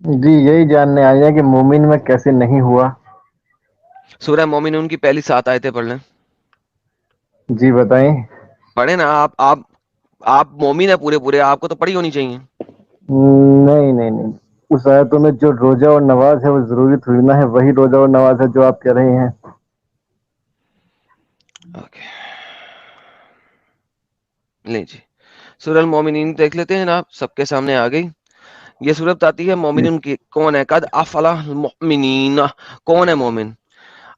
جی یہی جاننے آئے ہیں کہ مومن میں کیسے نہیں ہوا. سورہ مومنون کی پہلی 7 آیتیں پڑھ لیں. جی بتائیں. پڑھے نا آپ مومن ہیں پورے پورے, آپ کو تو پڑھی ہونی چاہیے. نہیں نہیں نہیں, اس آیتوں میں جو روزہ اور نماز ہے وہ ضروری تھوڑی نہ ہے وہی روزہ اور نماز ہے جو آپ کہہ رہے ہیں. اوکے لیں جی, سورہ المومنین دیکھ لیتے ہیں نا, سب کے سامنے آ گئی. یہ صورت آتی ہے مومنین کی. کون ہے؟ قد افلح المؤمنین, کون ہے مومن؟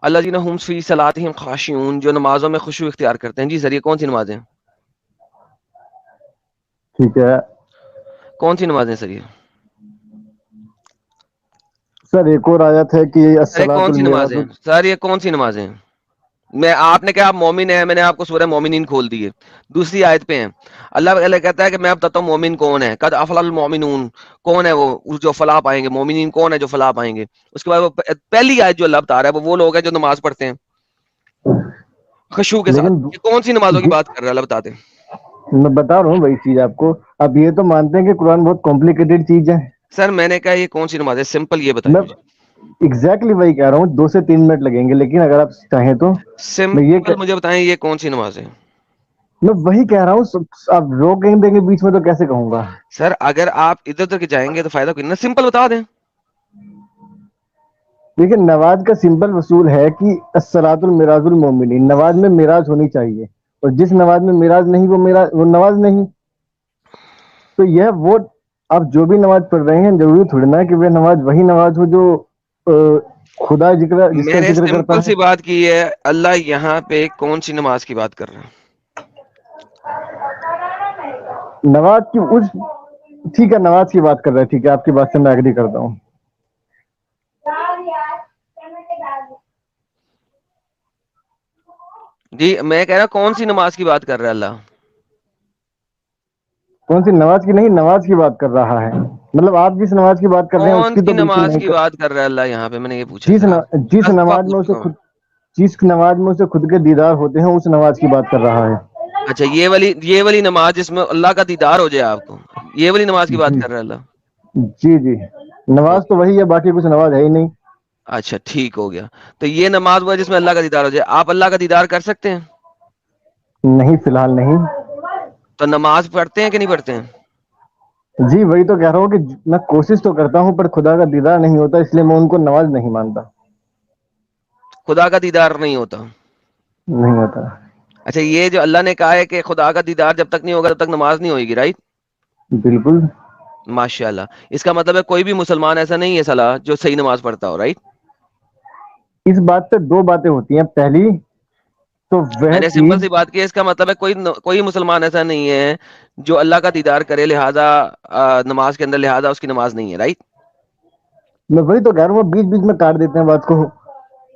الذین هم فی صلاتہم خاشعون, جو نمازوں میں خشوع اختیار کرتے ہیں. جی سر, یہ کون سی نمازیں ہیں؟ ٹھیک ہے کون سی نمازیں سر یہ؟ سر ایک اور آیت ہے کہ ارے الصلاۃ کون سی المعراج. نمازیں ہیں سر, یہ کون سی نمازیں ہیں؟ میں آپ نے کہا آپ مومن ہیں, میں نے آپ کو سورہ مومنین کھول دی ہے. دوسری آیت پہ ہیں, اللہ تعالیٰ کہتا ہے کہ میں اب بتاتا ہوں مومن کون ہے. قد افلح المؤمنون, کون ہے وہ جو فلاح پائیں گے؟ مومنین کون ہے جو فلاح پائیں گے؟ اس کے بعد وہ پہلی آیت جو اللہ بتا رہا ہے وہ لوگ ہیں جو نماز پڑھتے ہیں خشوع کے ساتھ. لیکن یہ کون سی نمازوں کی جی بات کر رہا ہے اللہ بتا دیں. میں بتا رہا ہوں وہی چیز آپ کو. اب یہ تو مانتے ہیں کہ قرآن بہت کمپلیکیٹڈ چیز ہے. سر میں نے کہا یہ کون سی نماز ہے, سمپل یہ بتائیں میں مجھے. ایگزیکٹلی وہی کہہ رہا ہوں, 2 سے 3 منٹ لگیں گے, لیکن اگر آپ چاہیں تو میں یہ سمپل مجھے بتائیں یہ کون سی نماز ہے. میں وہی کہہ رہا ہوں. آپ روک کہیں دیں گے بیچ میں تو کیسے کہوں گا. سر اگر آپ ادھر ادھر کے جائیں گے تو فائدہ کوئی نہیں, سمپل بتا دیں. دیکھیے نماز کا سمپل اصول ہے کہ الصلاۃ المعراج المومنین, نماز میں معراج ہونی چاہیے, اور جس نماز میں معراج نہیں وہ نماز نہیں. تو یہ وہ آپ جو بھی نماز پڑھ رہے ہیں ضروری تھوڑی نا کہ وہ نماز وہی نماز ہو جو خدا ذکر جس کا میں نے ذکر کرتا سمپل ہے. سی بات کی ہے, اللہ یہاں پہ کون سی نماز کی بات کر رہے ہیں؟ نماز کی اس ٹھیک ہے نماز کی بات کر رہے ہیں, ٹھیک ہے آپ کی بات سے میں ایگری کرتا ہوں. جی میں کہہ رہا کون سی نماز کی بات کر رہا ہے اللہ؟ کون سی نماز کی نہیں, نماز کی بات کر رہا ہے. مطلب آپ جس نماز کی بات کر رہے ہیں اس کون کی سی تو بالکل نماز نہیں کی بات کر رہا ہے اللہ یہاں پہ, میں نے یہ پوچھا جس سر آپ سے, جس فلسفہ نماز میں پوچھ اسے رہا ہوں. خود جس نماز میں اسے خود کے دیدار ہوتے ہیں اس نماز کی بات کر رہا ہے. اچھا یہ والی نماز جس میں اللہ کا دیدار ہو جائے آپ کو, یہ والی نماز کی بات جی کر رہا ہے اللہ. جی جی, نماز اوکے, تو وہی ہے, باقی کچھ نماز ہے ہی نہیں. اچھا ٹھیک ہو گیا. تو یہ نماز وہ ہے جس میں اللہ کا دیدار ہو جائے. آپ اللہ کا دیدار کر سکتے ہیں؟ نہیں فی الحال نہیں. تو نماز پڑھتے ہیں کہ نہیں پڑھتے ہیں؟ جی وہی تو کہہ رہا ہوں کہ میں کوشش تو کرتا ہوں پر خدا کا دیدار نہیں ہوتا, اس لیے میں ان کو نماز نہیں مانتا. خدا کا دیدار نہیں ہوتا. نہیں ہوتا. اچھا یہ جو اللہ نے کہا ہے کہ خدا کا دیدار جب تک نہیں ہوگا تب تک نماز نہیں ہوئے گی, رائٹ؟ بالکل. ماشاء اللہ, اس کا مطلب ہے کوئی بھی مسلمان ایسا نہیں ہے صلاح جو صحیح نماز پڑھتا ہو, رائٹ؟ اس بات پہ 2 باتیں ہوتی ہیں. پہلی تو میں وہ نے سمپل چیز سی بات کی ہے, اس کا مطلب ہے کوئی مسلمان ایسا نہیں ہے جو اللہ کا دیدار کرے لہذا نماز کے اندر لہذا اس کی نماز نہیں ہے, رائٹ؟ میں وہی تو کہہ رہا ہوں, بیچ بیچ میں کاٹ دیتے ہیں بات کو.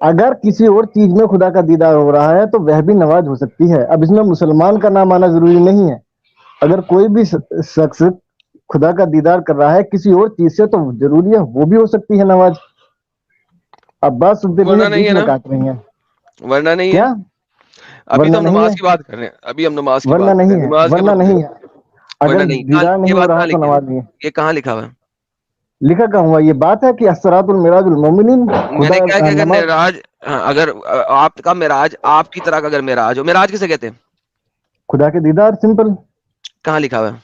اگر کسی اور چیز میں خدا کا دیدار ہو رہا ہے تو وہ بھی نماز ہو سکتی ہے. اب اس میں مسلمان کا نام آنا ضروری نہیں ہے. اگر کوئی بھی شخص خدا کا دیدار کر رہا ہے کسی اور چیز سے تو ضروری ہے وہ بھی ہو سکتی ہے نماز. اب بات سنتے ورنہ رہیے, نہیں بیچ ہے میں نا, کاٹ رہی ہیں. ورنہ نہیں ہے. کیا ابھی تو ورنہ ہم نہیں ہے؟ نماز کی بات کر رہے ہیں, ابھی ہم نماز کی ورنہ بات کر رہے نہیں ہیں, ہے, نماز کے ورنہ مطلب نہیں ہے. ورنہ اگر نہیں. کہاں دیدار یہ نہیں ہو بات رہا کہاں تو لکھی ہے, نماز نہیں ہے. یہ کہاں لکھا ہوا ہے؟ لکھا کہاں ہوا یہ بات ہے کہ الصلاۃ المعراج المومنین, میں نے کہا خدا کہ اگر نماز. معراج, اگر آپ کا معراج آپ کی طرح کا اگر معراج ہو, معراج کسے کہتے ہیں؟ خدا کے دیدار, سمپل. کہاں لکھا ہوا ہے؟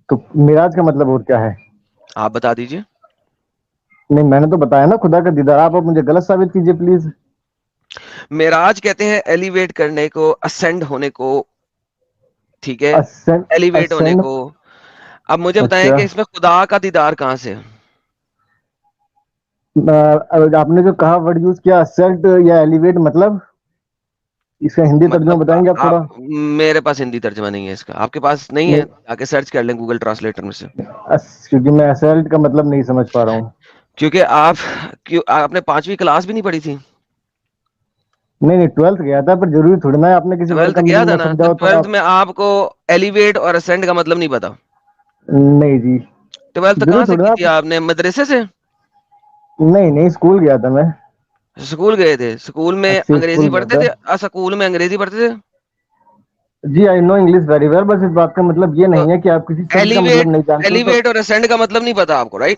تو معراج کا مطلب اور کیا ہے؟ آپ بتا دیجئے. نہیں میں نے تو بتایا نا خدا کا دیدار. آپ مجھے غلط ثابت کیجیے پلیز. معراج کہتے ہیں ایلیویٹ کرنے کو, اسینڈ ہونے کو, ٹھیک ہے, ایلیویٹ ہونے اسینڈ. کو. اب مجھے بتائیں اچھا کہ اس میں خدا کا دیدار کہاں سے ہے؟ آپ نے جو کہا ورڈ یوز کیا سیلٹ یا ایلیویٹ, مطلب اس کا ہندی ترجمہ مطلب بتائیں گے آپ آپ, تھوڑا؟ میرے پاس ہندی ترجمہ نہیں ہے اس کا, آپ کے پاس نہیں ہے؟ آ کے سرچ کر لیں گوگل ٹرانسلیٹر میں سے. کیونکہ میں سیلٹ کا مطلب نہیں سمجھ پا رہا ہوں. کیونکہ آپ نے 5ویں کلاس بھی نہیں پڑھی تھی؟ نہیں نہیں, 12th گیا تھا, پر ضروری تھوڑی نا آپ نے کسی ورڈ 12th کا گیا میننگ تھا نہ نا, سمجھا تو ہو 12th میں آپ کو ایلیویٹ اور اسینڈ کا مطلب نہیں پتا؟ نہیں جی. 12th ضروری کہاں سے تھوڑی کی نا تھی آپ نے, مدرسے سے؟ نہیں نہیں, اسکول گیا تھا میں. اسکول گئے تھے, اسکول میں اچھے انگریزی اسکول گیا پڑھتے تھا. تھے؟ اسکول میں انگریزی پڑھتے تھے؟ جی آئی نو انگلش ویری ویل, بس اس بات کا مطلب یہ تو نہیں ہے کہ آپ کسی شبد کا مطلب ایلیویٹ نہیں جانتے ہو تو. ایلیویٹ اور اسینڈ کا مطلب نہیں پتا آپ کو, right?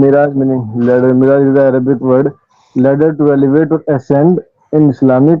Miraj meaning ladder. Miraj is the Arabic word ladder to elevate or ascend in Islamic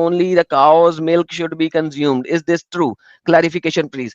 only the cow's milk should be consumed, is this true? Clarification please.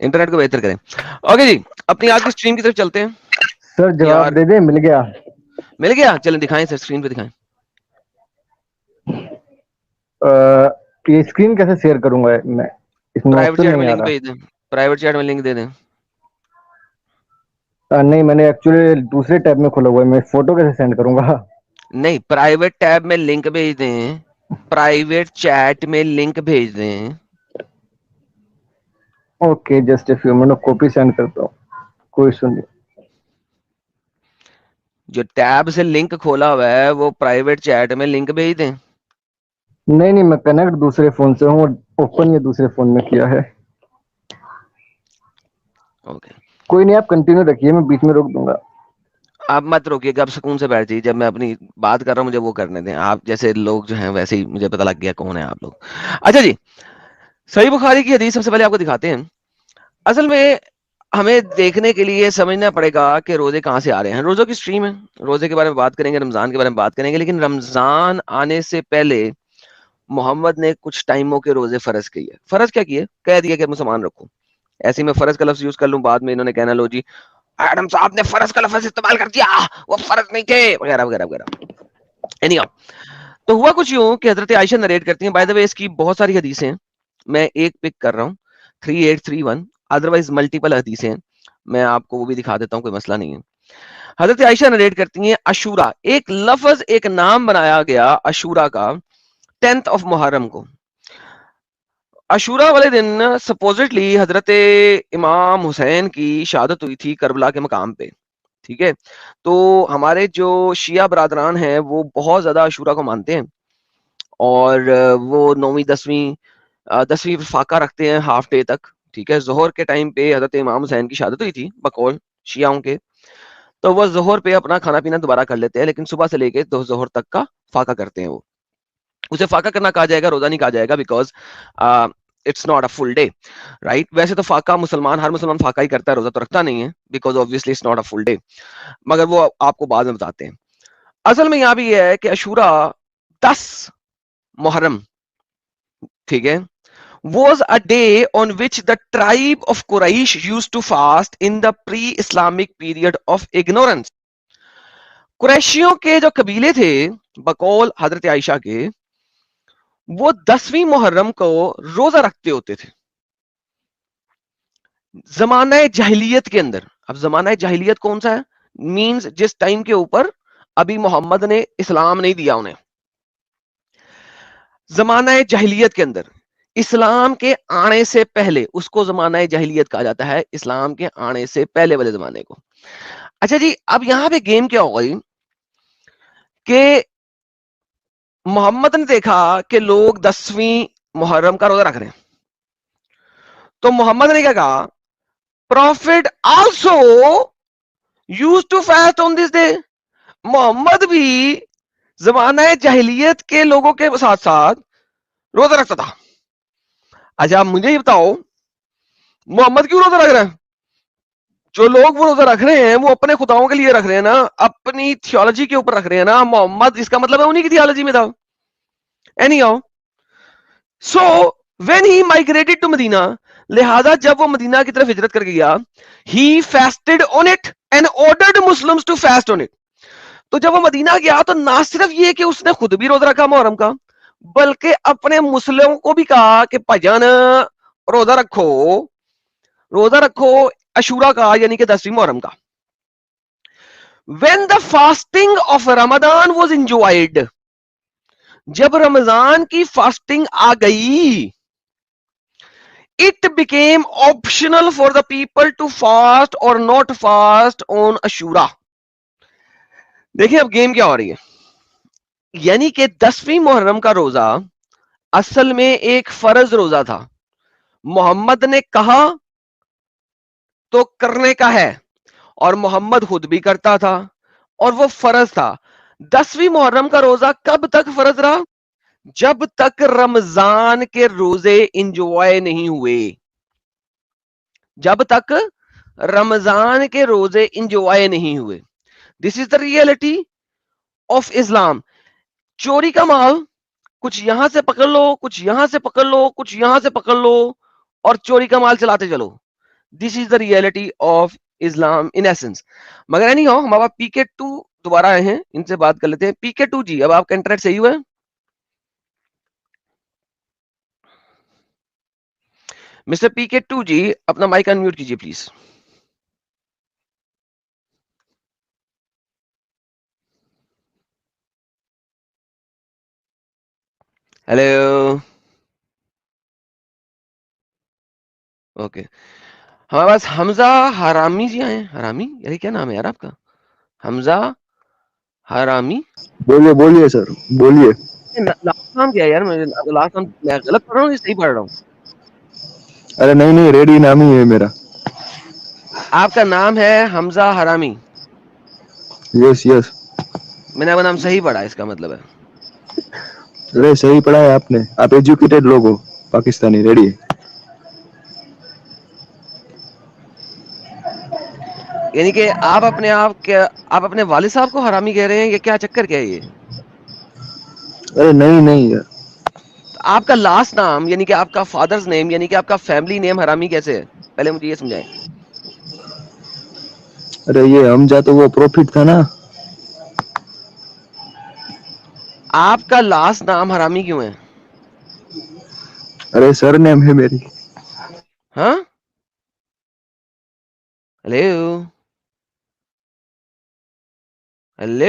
Internet کو بہتر کریں. اوکے جی, اپنی آج کی اسٹریم کی طرف چلتے ہیں. سر جواب دے دیں, مل گیا مل گیا, چلیں دکھائیں سر, اسکرین پہ دکھائیں. یہ اسکرین کیسے شیئر کروں گا میں, اس میں پرائیویٹ آپشن چیٹ میں نہیں آ لنک رہا. بھیج دیں, پرائیویٹ چیٹ میں لنک دے دیں. نہیں, میں نے ایکچولی دوسرے ٹیب میں کھولا ہوا ہے, میں فوٹو کیسے سینڈ کروں گا؟ نہیں, پرائیویٹ ٹیب میں لنک بھیج دیں, پرائیویٹ چیٹ میں لنک بھیج دیں. Okay just a few minute, copy send کرتا ہوں, کوئی ایشو نہیں. جو ٹیب سے لنک کھولا ہوا ہے وہ پرائیویٹ چیٹ میں لنک بھیج دیں. نہیں, میں کنیکٹ دوسرے فون سے ہوں, اوپن یہ دوسرے فون میں کیا ہے. اوکے, کوئی نہیں, آپ کنٹینیو رکھیے, میں بیچ میں روک دوں گا. آپ مت روکیے گا, آپ سکون سے بیٹھ جائیے. جب میں اپنی بات کر رہا ہوں مجھے وہ کرنے دیں. آپ جیسے لوگ جو ہیں ویسے ہی مجھے پتا لگ گیا کون ہے آپ لوگ. اچھا جی, صحیح بخاری کی حدیث سب سے پہلے آپ کو دکھاتے ہیں. اصل میں ہمیں دیکھنے کے لیے سمجھنا پڑے گا کہ روزے کہاں سے آ رہے ہیں. روزوں کی اسٹریم ہے, روزے کے بارے میں بات کریں گے, رمضان کے بارے میں بات کریں گے, لیکن رمضان آنے سے پہلے محمد نے کچھ ٹائموں کے روزے فرض کیے. فرض کیا کیے, کہہ دیا کہ مسلمان رکھو. ایسے میں فرض کا لفظ یوز کر لوں, بعد میں انہوں نے کہنا لو جی ایڈم صاحب نے فرض کا لفظ استعمال کر دیا, وہ فرض نہیں تھے, وغیرہ وغیرہ وغیرہ. تو ہوا کچھ یوں کہ حضرت عائشہ نریٹ کرتی ہیں. بائی دا وے اس کی بہت ساری حدیثیں, میں ایک پک کر رہا ہوں, 3831, ادروائز ملٹیپل حدیثیں, میں آپ کو وہ بھی دکھا دیتا ہوں, کوئی مسئلہ نہیں ہے. حضرت عائشہ نریٹ کرتی ہیں عاشورہ, ایک لفظ, ایک نام بنایا گیا عاشورہ کا 10th of محرم کو. عاشورہ والے دن سپوزٹلی حضرت امام حسین کی شہادت ہوئی تھی کربلا کے مقام پہ. ٹھیک ہے, تو ہمارے جو شیعہ برادران ہیں وہ بہت زیادہ عاشورہ کو مانتے ہیں, اور وہ 9ویں 10ویں فاقہ رکھتے ہیں ہاف ڈے تک. ٹھیک ہے, ظہر کے ٹائم پہ حضرت امام حسین کی شہادت ہوئی تھی بقول شیعوں کے, تو وہ ظہر پہ اپنا کھانا پینا دوبارہ کر لیتے ہیں, لیکن صبح سے لے کے ظہر تک کا فاقہ کرتے ہیں. وہ اسے فاقہ کرنا کہا جائے گا, روزہ نہیں کہا جائے گا, because it's not a full day, right. ویسے تو فاقہ ہر مسلمان فاقہ ہی کرتا ہے, روزہ تو رکھتا نہیں ہے, because obviously it's not a full day, مگر وہ آپ کو بعد میں بتاتے ہیں. اصل میں یہاں بھی یہ ہے کہ عاشورہ 10 محرم, ٹھیک ہے, was a day on which the tribe of Quraysh used to fast in the pre-Islamic period of ignorance. قریشیوں کے جو قبیلے تھے بقول حضرت عائشہ کے, وہ 10ویں محرم کو روزہ رکھتے ہوتے تھے زمانہ جاہلیت کے اندر. اب زمانہ جاہلیت کون سا ہے, مینز جس ٹائم کے اوپر ابھی محمد نے اسلام نہیں دیا انہیں. زمانہ جاہلیت کے اندر, اسلام کے آنے سے پہلے, اس کو زمانہ جاہلیت کہا جاتا ہے, اسلام کے آنے سے پہلے والے زمانے کو. اچھا جی, اب یہاں پہ گیم کیا ہو گئی کہ محمد نے دیکھا کہ لوگ 10ویں محرم کا روزہ رکھ رہے ہیں, تو محمد نے کیا کہا, prophet also used to fast on this day. Muhammad بھی زمانہ جاہلیت کے لوگوں کے ساتھ ساتھ روزہ رکھتا تھا. اچھا مجھے یہ بتاؤ, محمد کیوں روزہ رکھ رہا ہے؟ جو لوگ وہ روزہ رکھ رہے ہیں وہ اپنے خداؤں کے لیے رکھ رہے ہیں نا, اپنی تھیولوجی کے اوپر رکھ رہے ہیں نا. محمد اس کا مطلب ہے انہی کی تھیولوجی میں تھا. Anyhow, so when he migrated to Medina, لہذا جب وہ مدینہ کی طرف ہجرت کر گیا, he fasted on it and ordered Muslims to fast on it. تو جب وہ مدینہ گیا تو نہ صرف یہ کہ اس نے خود بھی روزہ رکھا محرم کا, بلکہ اپنے مسلموں کو بھی کہا کہ بھجن روزہ رکھو, روزہ رکھو عاشورہ کا, یعنی کہ 10ویں محرم کا. When the fasting of Ramadan was enjoyed, جب رمضان کی فاسٹنگ آ گئی, it became optional for the people to fast or not fast on Ashura. دیکھیں اب گیم کیا ہو رہی ہے, یعنی کہ 10ویں محرم کا روزہ اصل میں ایک فرض روزہ تھا. محمد نے کہا تو کرنے کا ہے, اور محمد خود بھی کرتا تھا, اور وہ فرض تھا. 10ویں محرم کا روزہ کب تک فرض رہا, جب تک رمضان کے روزے انجوائے نہیں ہوئے. جب تک رمضان کے روزے انجوائے نہیں ہوئے. دس از دا ریئلٹی آف اسلام. چوری کا مال کچھ یہاں سے پکڑ لو, کچھ یہاں سے پکڑ لو, کچھ یہاں سے پکڑ لو, اور چوری کا مال چلاتے چلو. This is the reality of Islam in essence. مگر اینی ہو ہمارا پی کے 2 دوبارہ آئے ہیں, ان سے بات کر لیتے ہیں. پی کے 2 جی, اب آپ کا انٹرنیٹ صحیح ہوا ہے؟ مسٹر پی کے 2 جی اپنا مائک انمیوٹ کیجیے پلیز. ہیلو. اوکے, ہمارے پاس حمزہ حرامی جی آئے ہیں. حرامی یار کیا نام ہے یار آپ کا؟ حمزہ حرامی. بولیے بولیے سر بولیے. لاسٹ نام کیا ہے یار؟ لاسٹ نام میں غلط پڑھ رہا ہوں یا صحیح پڑھ رہا ہوں؟ ارے نہیں نہیں ریڈی نام ہی ہے میرا. آپ کا نام ہے حمزہ حرامی. یس یس. میں نے آپ کا نام صحیح پڑھا, اس کا مطلب ہے. ارے صحیح پڑھا ہے آپ نے, آپ ایجوکیٹڈ لوگ ہو پاکستانی. ریڈی. یعنی کہ آپ اپنے آپ اپنے والد صاحب کو حرامی کہہ رہے ہیں, یہ کیا چکر کیا ہے یہ؟ ارے نہیں نہیں یار. آپ کا لاسٹ نام یعنی کہ آپ کا فادرز نیم یعنی کہ آپ کا فیملی نیم حرامی کیسے ہے؟ پہلے مجھے یہ سمجھائیں. ارے یہ حمزہ تو وہ پروفٹ تھا نا. آپ کا لاسٹ نام حرامی کیوں ہے؟ ارے سر نیم ہے میری. ہاں ہیلو ہیلو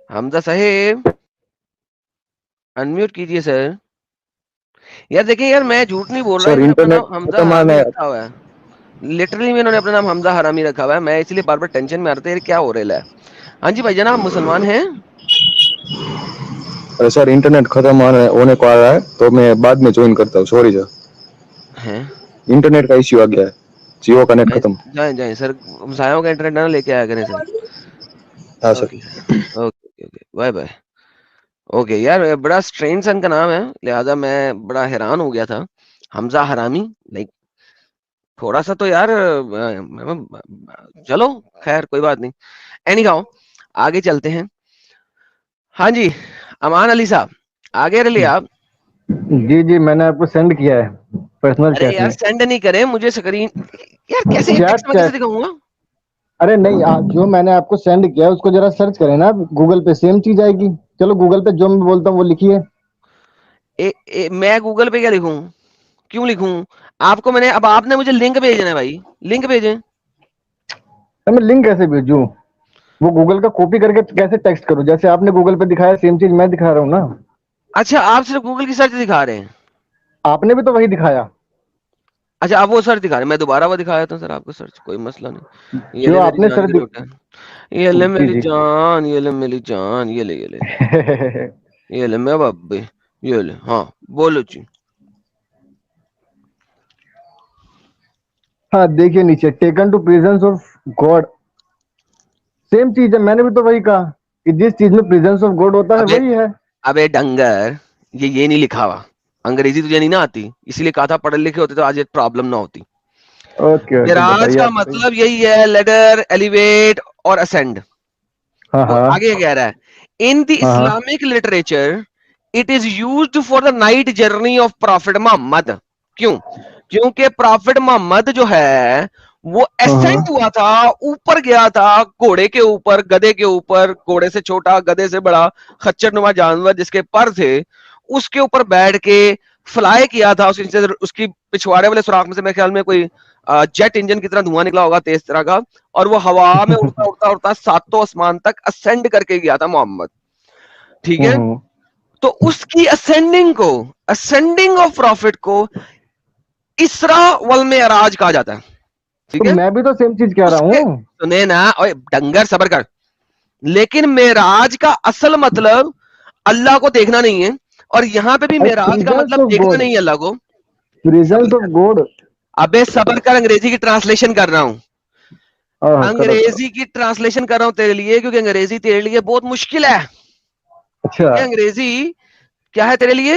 حمزہ صاحب انمیوٹ کیجئے سر. یار دیکھیں یار, میں جھوٹ نہیں بول رہا, سر انہوں نے اپنا انٹرنیٹ نام حمزہ ختم آنا حرامی ہے. رکھا ہوا ہے. لٹرلی میں انہوں نے اپنا نام حمزہ حرامی رکھا ہوا ہے. میں اس لیے بار بار ٹینشن میں آتا ہے کیا ہو رہا ہے. ہاں جی بھائی جان, آپ مسلمان ہیں؟ ارے سر انٹرنیٹ ختم ہونے کو آ رہا ہے تو میں بعد میں جوائن کرتا ہوں. سوری سر, ہیں انٹرنیٹ کا ایشو آ گیا ہے. جیو کا نیٹ ختم. جائیں جائیں سر, مسایوں کا انٹرنیٹ نہ لے کے آیا کریں سر. ہاں sir. Okay okay okay bye bye. Okay یار, بڑا اسٹرینج سن کا نام ہے, لہذا میں بڑا حیران ہو گیا تھا. حمزہ حرامی لائک تھوڑا سا تو یار, چلو خیر کوئی بات نہیں. اینی ہاؤ آگے چلتے ہیں. ہاں جی امان علی صاحب آگے رہ لیے آپ. جی جی, میں نے آپ کو سینڈ کیا ہے پرسنل ارے چیٹ یار میں. سینڈ نہیں کریں مجھے اسکرین. یار کیسے ٹیکسٹ میں کیسے چیٹ. دکھاؤں گا؟ ارے نہیں, جو میں نے آپ کو سینڈ کیا ہے اس کو ذرا سرچ کریں نا گوگل پہ, سیم چیز آئے گی. چلو گوگل پہ جو میں بولتا ہوں وہ لکھیے. میں گوگل پہ کیا لکھوں, کیوں لکھوں؟ آپ کو میں نے, اب آپ نے مجھے لنک بھیجنا ہے بھائی, لنک بھیجیں. میں لنک کیسے بھیجوں؟ وہ گوگل کا کاپی کر کے کیسے ٹیکسٹ کروں؟ جیسے آپ نے گوگل پہ دکھایا سیم چیز میں دکھا رہا ہوں نا. اچھا آپ صرف گوگل کی سرچ دکھا رہے ہیں؟ آپ نے بھی تو وہی دکھایا اچھا آپ وہ سرچ دکھا رہے ہیں, میں دوبارہ وہ دکھایا تھا سر آپ کو سرچ, کوئی مسئلہ نہیں. یہ جو لے آپ میری نے جان سر کی روٹی, یہ لے جی میری جی. جان, یہ لے میری جان, یہ لے یہ لے یہ لے میں بابے, یہ لے. ہاں بولو جی. ہاں دیکھیے نیچے, taken to presence of God, same چیز ہے. میں نے بھی تو وہی کہا کہ جس چیز میں پریزنس آف گاڈ ہوتا ہے ابے وہی ہے. ابے ڈنگر, یہ نہیں لکھا ہوا, انگریزی تجھے نہیں نہ آتی, اسی لیے کہا تھا پڑھے لکھے ہوتے تو آج یہ پرابلم نہ ہوتی. اوکے اوکے, معراج بتائیے کا آپ بتائیے. مطلب یہی ہے, لیڈر, ایلیویٹ اور اسینڈ. ہاں وہ ہاں آگے کہہ رہا ہے, ان دی ہاں ہاں. Islamic literature it is used for the night journey of prophet Muhammad. کیوں؟ کیونکہ پروفیٹ محمد جو ہے وہ ہاں اسینڈ ہوا تھا, اوپر گیا تھا گھوڑے کے اوپر, گدے کے اوپر, گھوڑے سے چھوٹا گدے سے بڑا خچر نما جانور جس کے پر تھے, اس کے اوپر بیٹھ کے فلائی کیا تھا. اس کی پچھواڑے والے سوراخ میں سے میرے خیال میں کوئی جیٹ انجن کی طرح دھواں نکلا ہوگا تیز طرح کا, اور وہ ہوا میں اڑتا اڑتا اڑتا ساتوں آسمان تک اسینڈ کر کے گیا تھا محمد. ٹھیک ہے, ہاں. تو اس کی اسینڈنگ کو, اسینڈنگ آف پروفٹ کو اسرا والمعراج کہا جاتا ہے. تو ٹھیک ہے, میں بھی تو سیم چیز کہہ اس رہا کے ہوں. سنے نا, اوے ڈنگر صبر کر. لیکن معراج کا اصل مطلب اللہ کو دیکھنا نہیں ہے, اور یہاں پہ بھی معراج کا پریزنس مطلب آف دیکھنا گاڈ, نہیں ہے اللہ کو. پریزنس صبر آف کر, گاڈ. ابے صبر کر, انگریزی کی ٹرانسلیشن کر رہا ہوں. ہاں کرو کرو. انگریزی کی ٹرانسلیشن کر رہا ہوں تیرے لیے, کیونکہ انگریزی تیرے لیے بہت مشکل ہے. اچھا, یہ انگریزی کیا ہے تیرے لیے؟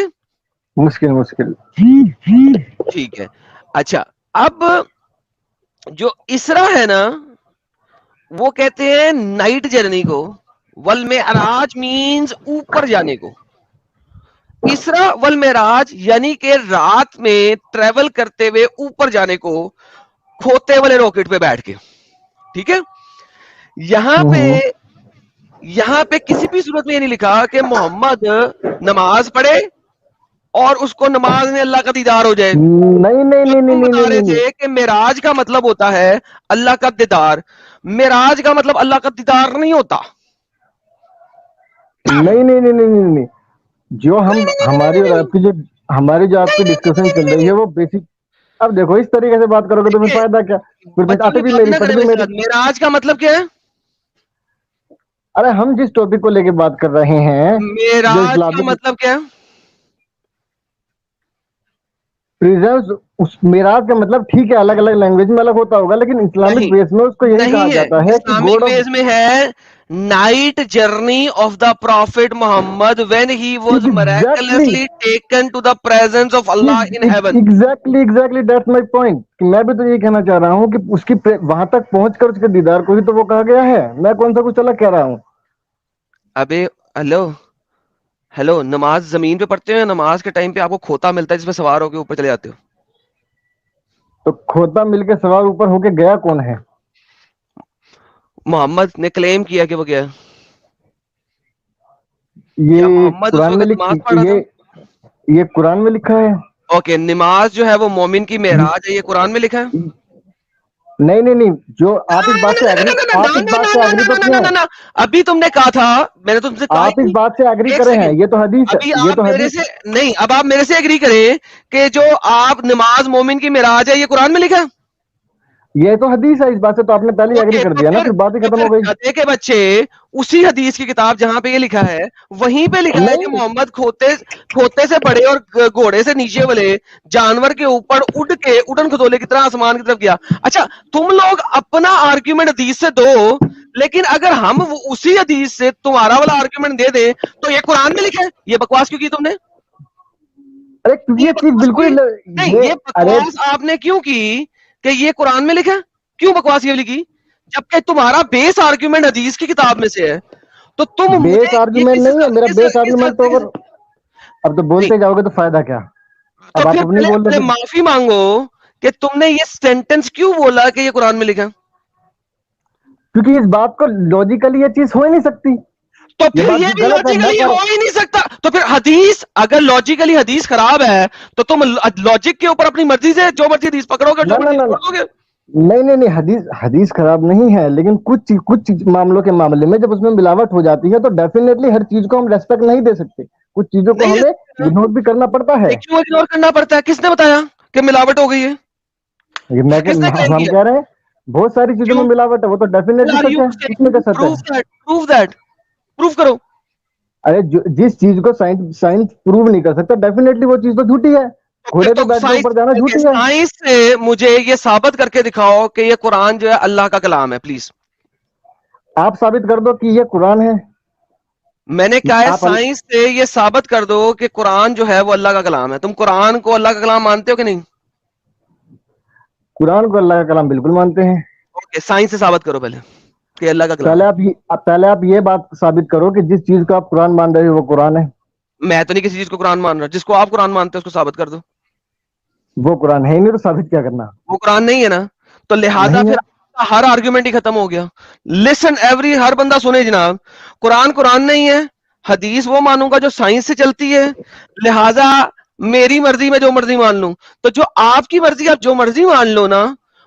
مشکل مشکل. ٹھیک ہے. اچھا اب جو اسرا ہے نا, وہ کہتے ہیں نائٹ جرنی کو, والمعراج مینز اوپر جانے کو. اسرا والمعراج یعنی کہ رات میں ٹریول کرتے ہوئے اوپر جانے کو کھوتے والے راکٹ پہ بیٹھ کے. ٹھیک ہے, یہاں پہ کسی بھی صورت میں یہ نہیں لکھا کہ محمد نماز پڑھے اور اس کو نماز میں اللہ کا دیدار ہو جائے. نہیں نہیں نہیں تم نہیں بتا رہے نہیں تھے کہ معراج کا مطلب ہوتا ہے اللہ کا دیدار. معراج کا مطلب اللہ کا دیدار نہیں ہوتا. نہیں نہیں نہیں نہیں نہیں, جو ہماری اور آپ کی جو آپ کی ڈسکشن چل رہی ہے وہ بیسک. اب دیکھو اس طریقے سے بات کرو گے تو پھر فائدہ کیا, پھر آتے بھی میری پڑھ بھی میری. معراج کا مطلب کیا ہے؟ ارے ہم جس ٹاپک کو لے کے بات کر رہے ہیں جو معراج کا اسلامک مطلب کیا ہے؟ معراج کا مطلب ٹھیک ہے الگ الگ لینگویج میں الگ ہوتا ہوگا, لیکن اسلامک بیس میں اس کو یہی کہا نہیں ہے. جاتا ہے کہ اسلامک گوڈ آف. بیس میں ہے night journey of the prophet Muhammad when he was exactly miraculously taken to the presence of Allah in heaven. Exactly that's my point. میں بھی تو یہ کہنا چاہ رہا ہوں کہ اس کی وہاں تک پہنچ کر اس کے دیدار کو ہی تو وہ کہا گیا ہے. میں کون سا کچھ الگ کہہ رہا ہوں. ابے ہیلو, نماز زمین پہ پڑھتے ہیں, نماز کے ٹائم پہ آپ کو کھوتا ملتا ہے جس پہ سوار ہو کے اوپر چلے جاتے ہو. تو کھوتا مل کے سوار اوپر ہو کے گیا کون ہے؟ محمد نے کلیم کیا کہ وہ گیا. کیا یہ محمد اس قرآن میں وقت نماز پڑھ رہا تھا؟ یہ قرآن میں لکھا ہے. اوکے, نماز جو ہے وہ مومن کی معراج ہے, یہ قرآن میں لکھا ہے؟ نہیں, جو آپ اس بات سے ایگری تو کیوں ہیں؟ ابھی تم نے کہا تھا, میں نے تم سے کہا آپ اس بات سے ایگری کرے ہیں, یہ تو حدیث ہے. ابھی یہ آپ تو میرے حدیث سے نہیں, اب آپ میرے سے ایگری کریں کہ جو آپ نماز مومن کی معراج ہے یہ قرآن میں لکھا ہے. یہ تو حدیث ہے. اس بات سے تو آپ نے پہلے ایگری کر دیا نا, پھر بات ہی ختم ہو گئی. گدھے کے بچے اسی حدیث کی کتاب جہاں پہ یہ لکھا ہے وہیں پہ لکھا ہے کہ محمد کھوتے سے بڑے اور گھوڑے سے نیچے والے جانور کے اوپر اڑ کے اڑن کھتولے کی طرح آسمان کی طرف گیا. اچھا, تم لوگ اپنا آرگیومنٹ حدیث سے دو, لیکن اگر ہم اسی حدیث سے تمہارا والا آرگیومنٹ دے دیں تو یہ قرآن میں لکھا ہے. یہ بکواس کیوں کی تم نے؟ ارے یہ چیز بالکل نہیں, یہ بکواس آپ نے کیوں کی کہ یہ قرآن میں لکھا؟ کیوں بکواس یہ لکھی جبکہ تمہارا بیس آرگیومنٹ حدیث کی کتاب میں سے ہے؟ تو تم بیس آرگیومنٹ نہیں ہے میرا. بیس آرگیومنٹ تو اب تو بولتے جاؤ گے تو فائدہ کیا؟ تو اب آپ پھر اپنی بول پہلے رہے. معافی مانگو کہ تم نے یہ سینٹنس کیوں بولا کہ یہ قرآن میں لکھا, کیونکہ اس بات کو لاجیکلی یہ چیز ہو ہی نہیں سکتی. تو پھر بات یہ بھی غلط ہے. لاجیکلی ہو ہی نہیں سکتا. تو پھر حدیث اگر لاجیکلی حدیث خراب ہے تو تم لاجک کے اوپر اپنی مرضی سے جو مرضی حدیث پکڑو گے, جو مرضی چھوڑو گے. نہیں, حدیث خراب نہیں ہے, لیکن کچھ معاملوں کے معاملے میں جب اس میں ملاوٹ ہو جاتی ہے تو ڈیفینیٹلی ہر چیز کو ہم ریسپیکٹ نہیں دے سکتے. کچھ چیزوں کو ہمیں اگنور بھی کرنا پڑتا ہے. کیوں اگنور کرنا پڑتا ہے؟ کس نے بتایا کہ ملاوٹ ہو گئی ہے؟ ہم کہہ رہے ہیں بہت ساری چیزوں میں ملاوٹ ہے, وہ تو ڈیفینیٹلی سچ ہے. اس میں کیا سچ ہے؟ پروف کرو. ارے جس چیز کو سائنس پروو نہیں کر سکتا ڈیفینیٹلی وہ چیز تو جھوٹی ہے. گھوڑے پہ بیٹھ کے اوپر جانا جھوٹی ہے. سائنس سے مجھے یہ ثابت کر کے دکھاؤ کہ یہ قرآن جو ہے اللہ کا کلام ہے, پلیز. آپ ثابت کر دو کہ یہ قرآن ہے. میں نے کہا ہے سائنس سے یہ ثابت کر دو کہ قرآن جو ہے وہ اللہ کا کلام ہے. تم قرآن کو اللہ کا کلام مانتے ہو کہ نہیں؟ قرآن کو اللہ کا کلام بالکل مانتے ہیں. اوکے, سائنس سے ثابت کرو پہلے کہ اللہ کا کلام. پہلے آپ یہ بات ثابت کرو کہ جس چیز کو آپ قرآن مان رہے ہو وہ قرآن ہے. میں تو نہیں کسی چیز کو قرآن مان رہا. جس کو آپ قرآن مانتے ہو اس کو ثابت کر دو. وہ قرآن ہے ہی نہیں تو ثابت کیا کرنا؟ وہ قرآن نہیں ہے نا, تو لہذا پھر ہر آرگیومنٹ ہی ختم ہو گیا. لسن ایوری, ہر بندہ سنے جناب, قرآن نہیں ہے, حدیث وہ مانوں گا جو سائنس سے چلتی ہے, لہذا میری مرضی میں جو مرضی مان لوں. تو جو آپ کی مرضی آپ جو مرضی مان لو نا,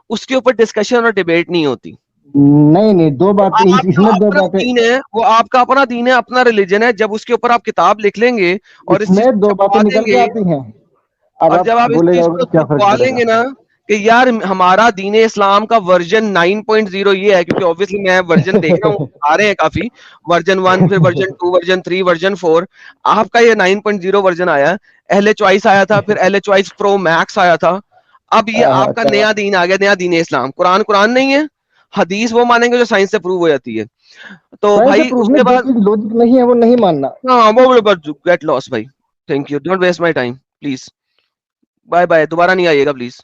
اس کے اوپر ڈسکشن اور ڈیبیٹ نہیں ہوتی. نہیں, دو باتیں اس میں دو باتیں. وہ آپ کا اپنا دین ہے, اپنا ریلیجن ہے. جب اس کے اوپر آپ کتاب لکھ لیں گے اور اس میں دو باتیں نکل کے آتی ہیں, اور جب آپ اس چیز کو چھپوا لیں گے نا کہ یار ہمارا دین اسلام کا ورژن 9.0 یہ ہے, کیونکہ obviously میں ورژن دیکھ رہا ہوں, آ رہے ہیں کافی, ورژن 1 پھر ورژن 2 ورژن 3 ورژن 4, آپ کا یہ 9.0 ورژن آیا, اہل چوائس آیا تھا, پھر اہل چوائس پرو میکس آیا تھا, اب یہ آپ کا نیا دین آ گیا, نیا دین اسلام. قرآن نہیں ہے, حدیث وہ مانیں گے جو سائنس سے پروو ہو جاتی ہے. تو بھائی اس کے بعد لوجک نہیں ہے وہ نہیں ماننا. ہاں وہ گیٹ لاس بھائی. Thank you, don't waste my time please. Bye bye, دوبارہ نہیں آئیے گا پلیز.